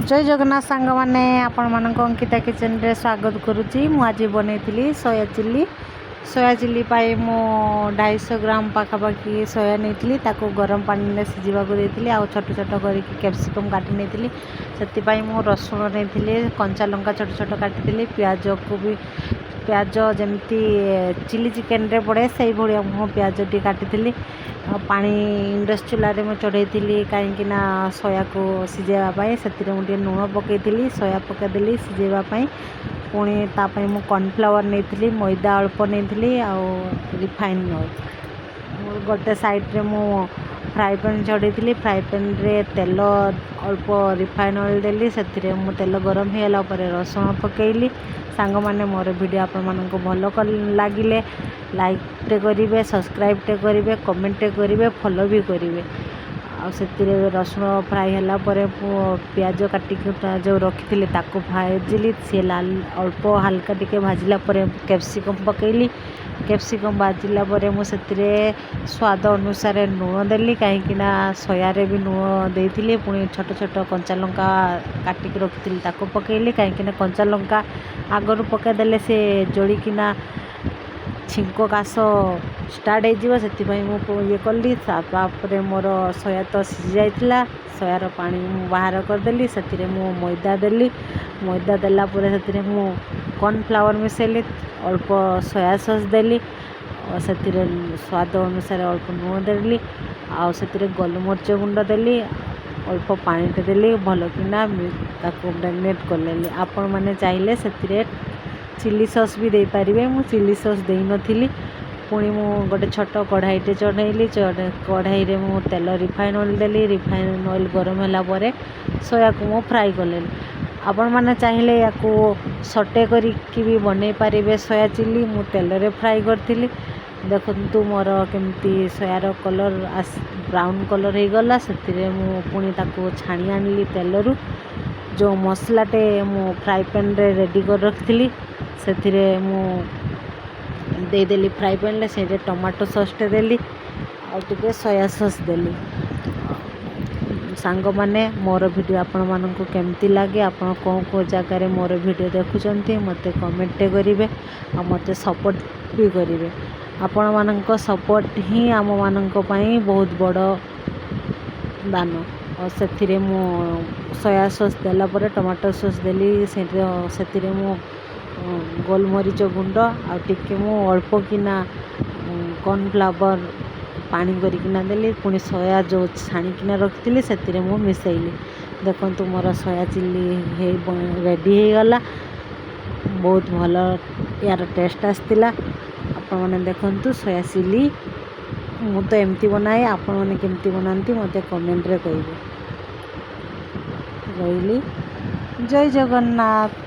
जय जगन्नाथ सांग मैंने आपण मानक अंकिता किचन रे स्वागत करुच्ची। मु आज बनई सोया चिल्ली पाई मु 250 ग्राम पाखापाखि सोया नहीं ताको गरम पानी में सिझा देती आउ छोट छोट कर कैप्सिकम काटी नहीं से मु रसुण नहीं कंचा लंका छोट छोट काटी प्याज को भी प्याज जमती चिली चिकेन रे पड़े से भाया मु प्याज टी काटी पानी इंडस चूल्हे में चढ़ई कहीं सोया को सिझाई से मुझे लुण पकई सोया पकईदेली सिझाई पुणी तापाई मु कॉर्नफ्लावर नहीं मैदा अल्प नहीं आउ रिफाइन ऑयल गोटे साइड रे मु फ्राए पैन चढ़ई फ्राए पैन रे तेल अल्प रिफाइन ऑयल देली से तेल गरम होगा पर रसुण पकईली। सांग मैंने मोर वीडियो आपण मानक भल लगिले लाइक टे करेंगे सब्सक्राइब टे करेंगे कमेंट टे करेंगे फॉलो भी करेंगे से रसुण फ्राए होला पर प्याज काटिक जो रखी भाजिली सी लाल अल्प हल्का टिके भाजिला कैप्सिकम पकईली कैप्सिकम भाजिला मुझे स्वाद अनुसार लुण देली कहीं सोयारे भी लुण देती पुणी छोट छोट कंचा लंका काटिक रखी पकईली कहीं कंचा लंका आगरू पकईदेले से जोड़िकिना छिंको काश स्टार्ट हो ये कली मोर सोया तो सिझी जाइला सोयार पानी बाहर करदेली से मैदा देली मैदा देला से मु कॉर्नफ्लावर मिसेली अल्प सोया सॉस देली से स्वाद अनुसार अल्प लुण देली आउ गोलमरीच गुंड देली अल्प पानी देली भल किना मैरिनेट कर आपण मैंने चाहिए से चिली सॉस भी दे पारिबे मु चिली सॉस दे नथिली पुणी मु गोटे छोट कढ़ाईटे चढ़ेली कढ़ाई रे मु तेल रिफाइन ऑयल देली रिफाइन ऑयल गरम होला परे सोया को मु फ्राई कर आपण मैंने चाहिए या सटे करी भी बनै पारिबे सोया चिल्ली मु तेल रे फ्राई करथिली देखंतु मोर केमती सोयार कलर ब्राउन कलर हो गला से मु पुणी ताको छाणी आनली तेलरू जो मसलाटे मु फ्राई पैन रे रेडी कर रखी से देदेली फ्राई पैन ले से टमाटो सॉस टे देली आउ सोया सॉस देली। सांग माने मोर वीडियो आपण मानक केमती लगे आपण कौ जगार मोर वीडियो देखुंत मत कमेंट करेंगे आ मत सपोर्ट भी करेंगे आपण मानक सपोर्ट ही आम मानक पई बहुत बड़ दान और से मु सोया सॉस देला पर टमाटो सॉस देली से मु गोलमरीच गुंड आ टिके मु अल्प किना कॉर्नफ्लावर पानी करिकिना देली पुणी सोया जो छाणिकिना रखी से मु मिसैली देखंतु मोर सोया चिल्ली रेडी हो गला बहुत भल यार टेस्ट आसला आपण मैंने देखंतु सोया चिल्ली मु तो एमती बनाए आपण मैंने केमती बनाती मत कमेंट रे कहिबे। रहिली जय जगन्नाथ।